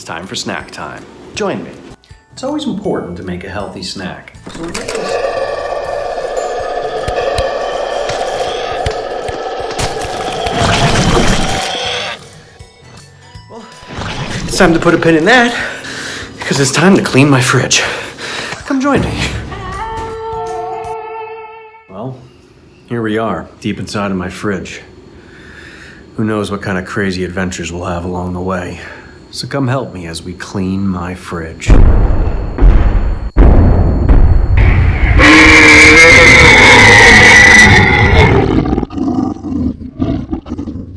It's time for snack time. Join me. It's always important to make a healthy snack. So well, it's time to put a pin in that, because it's time to clean my fridge. Come join me. Well, here we are, deep inside of my fridge. Who knows what kind of crazy adventures we'll have along the way. So come help me as we clean my fridge.